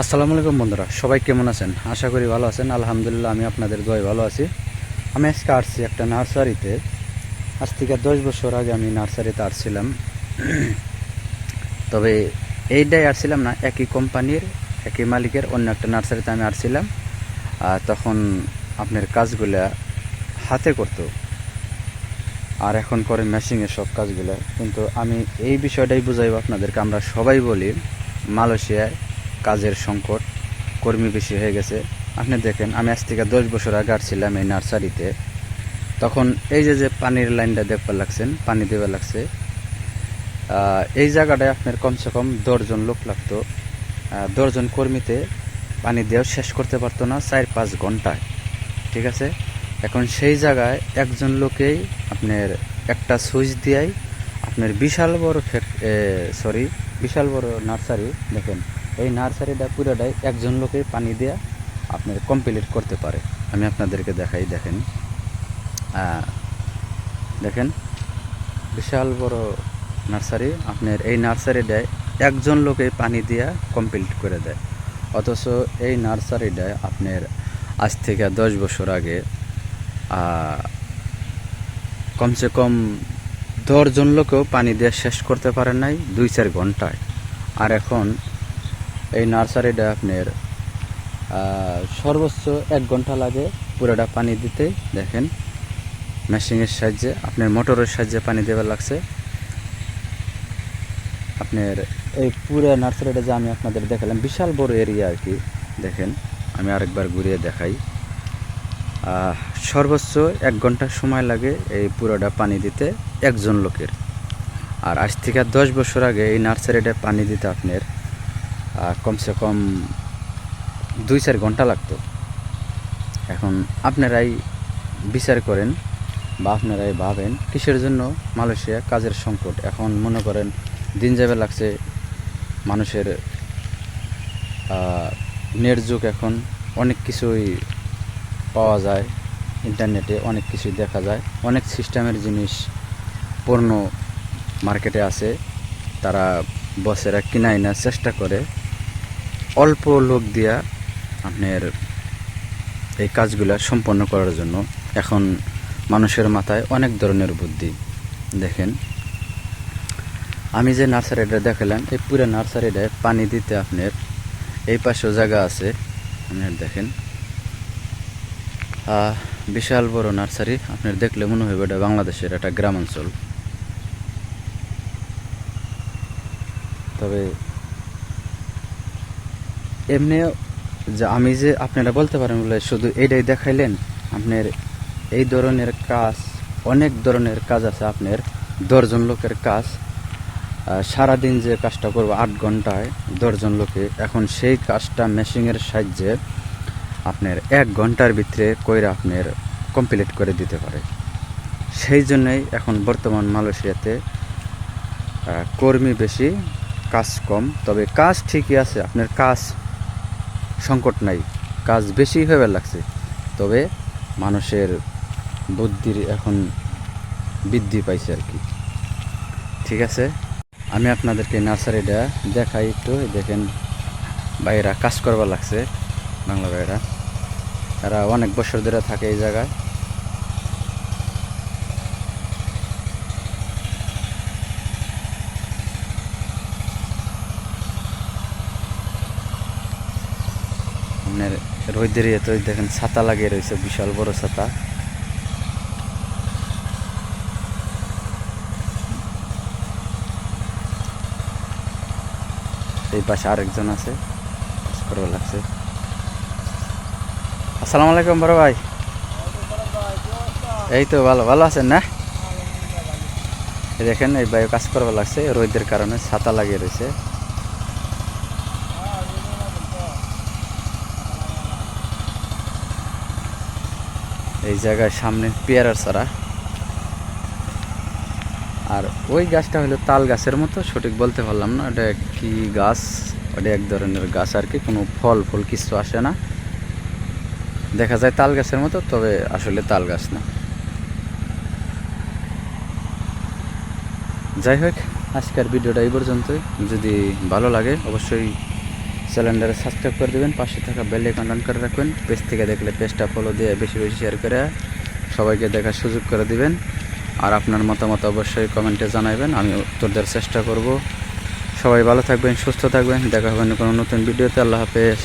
আসসালামু আলাইকুম বন্ধুরা, সবাই কেমন আছেন? আশা করি ভালো আছেন। আলহামদুলিল্লাহ, আমি আপনাদের দোয়ায় ভালো আছি। আমি আজকে আসছি একটা নার্সারিতে। আজ থেকে 10 বছর আগে আমি নার্সারিতে আসছিলাম। তবে এইটাই আসছিলাম না, একই কোম্পানির একই মালিকের অন্য একটা নার্সারিতে আমি আসছিলাম। তখন আপনার কাজগুলা হাতে করতো, আর এখন করে মেশিনের সব কাজগুলো। কিন্তু আমি এই বিষয়টাই বুঝাইব আপনাদেরকে। আমরা সবাই বলি মালয়েশিয়ায় কাজের সংকট, কর্মী বেশি হয়ে গেছে। আপনি দেখেন, আমি আজ থেকে 10 বছর আগে আসছিলাম এই নার্সারিতে। তখন এই যে পানির লাইনটা দেখবার লাগছেন, পানি দেওয়া লাগছে, এই জায়গাটায় আপনার কমসে কম 10 জন লোক লাগতো। 10 জন কর্মীতে পানি দেওয়া শেষ করতে পারতো না 4-5 ঘন্টায়। ঠিক আছে, এখন সেই জায়গায় একজন লোকেই আপনার একটা সুইচ দিয়াই আপনার বিশাল বড় বিশাল বড় নার্সারি। দেখেন, এই নার্সারিটা পুরোটাই একজন লোকেই পানি দেয়া আপনার কমপ্লিট করতে পারে। আমি আপনাদেরকে দেখাই। দেখেন, দেখেন বিশাল বড় নার্সারি। আপনার এই নার্সারিটায় একজন লোকেই পানি দেয়া কমপ্লিট করে দেয়। অথচ এই নার্সারিটায় আপনার আজ থেকে 10 বছর আগে কমসে কম 10 জন লোকেও পানি দিয়ে শেষ করতে পারেন নাই 2-4 ঘন্টায়। আর এখন এই নার্সারিটা আপনার সর্বোচ্চ 1 ঘন্টা লাগে পুরোটা পানি দিতে। দেখেন, মেশিনের সাহায্যে, আপনার মোটরের সাহায্যে পানি দেওয়া লাগছে। আপনার এই পুরো নার্সারিটা যে আমি আপনাদের দেখালাম, বিশাল বড় এরিয়া আর কি। দেখেন, আমি আরেকবার ঘুরিয়ে দেখাই। সর্বোচ্চ 1 ঘন্টা সময় লাগে এই পুরোটা পানি দিতে একজন লোকের। আর আজ থেকে 10 বছর আগে এই নার্সারিটা পানি দিতে আপনার কমসে কম 2-4 ঘন্টা লাগতো। এখন আপনারাই বিচার করেন বা আপনারাই ভাবেন কিসের জন্য মালয়েশিয়া কাজের সংকট। এখন মনে করেন দিন যাবে লাগছে, মানুষের নেট যুগ, এখন অনেক কিছুই পাওয়া যায় ইন্টারনেটে, অনেক কিছুই দেখা যায়, অনেক সিস্টেমের জিনিস পণ্য মার্কেটে আছে। তারা বসেরা কিনাই না চেষ্টা করে অল্প লোক দিয়া আপনার এই কাজগুলো সম্পন্ন করার জন্য। এখন মানুষের মাথায় অনেক ধরনের বুদ্ধি। দেখেন, আমি যে নার্সারিটা দেখালাম, এই পুরো নার্সারিটায় পানি দিতে আপনার এই পাশেও জায়গা আছে। আপনার দেখেন, বিশাল বড় নার্সারি। আপনার দেখলে মনে হবে এটা বাংলাদেশের একটা গ্রামাঞ্চল। তবে এমনি যে আমি যে আপনারা বলতে পারেন বলে শুধু এইটাই দেখাইলেন, আপনার এই ধরনের কাজ, অনেক ধরনের কাজ আছে। আপনার 10 জন লোকের কাজ, সারাদিন যে কাজটা করবো 8 ঘন্টায় 10 জন লোকে, এখন সেই কাজটা মেশিনের সাহায্যে আপনার 1 ঘন্টার ভিতরে কইরা আপনার কমপ্লিট করে দিতে পারে। সেই জন্যই এখন বর্তমান মালয়েশিয়াতে কর্মী বেশি, কাজ কম। তবে কাজ ঠিকই আছে, আপনার কাজ সংকট নাই, কাজ বেশি হয়ে লাগছে। তবে মানুষের বুদ্ধির এখন বৃদ্ধি পাইছে আর কি। ঠিক আছে, আমি আপনাদেরকে নার্সারিটা দেখাই একটু। দেখেন, ভাইয়েরা কাজ করবার লাগছে, বাংলা ভাইয়েরা, এরা অনেক বছর ধরে থাকে এই জায়গায়। আপনার রোদের তো দেখেন ছাতা লাগিয়ে রয়েছে, বিশাল বড় ছাতা। এই পাশে আরেকজন আছে, কাজ করবার লাগছে। আসসালামু আলাইকুম বড় ভাই। এই তো ভালো, ভালো আছেন না? দেখেন, এই ভাই কাজ করবার লাগছে, রোদের কারণে ছাতা লাগিয়ে রয়েছে। এই জায়গায় সামনে পেয়ারার চারা, আর ওই গাছটা হলো তাল গাছের মতো, সঠিক বলতে পারলাম না এটা কি গাছ। ওটা এক ধরনের গাছ আর কি, কোনো ফল কিছু আসে না, দেখা যায় তাল গাছের মতো, তবে আসলে তাল গাছ না। যাই হোক, আজকের ভিডিওটা এই পর্যন্তই। যদি ভালো লাগে অবশ্যই চ্যানেলটারে সাবস্ক্রাইব করে দেবেন, পাশে থাকা বেল আইকন অন করে রাখবেন। পেজ থেকে দেখলে পেজটা ফলো দিয়ে বেশি বেশি শেয়ার করে সবাইকে দেখার সুযোগ করে দিবেন। আর আপনার মতামত অবশ্যই কমেন্টে জানাবেন, আমি উত্তর দেওয়ার চেষ্টা করব। সবাই ভালো থাকবেন, সুস্থ থাকবেন, দেখা হবে কোনো নতুন ভিডিওতে। আল্লাহ হাফেজ।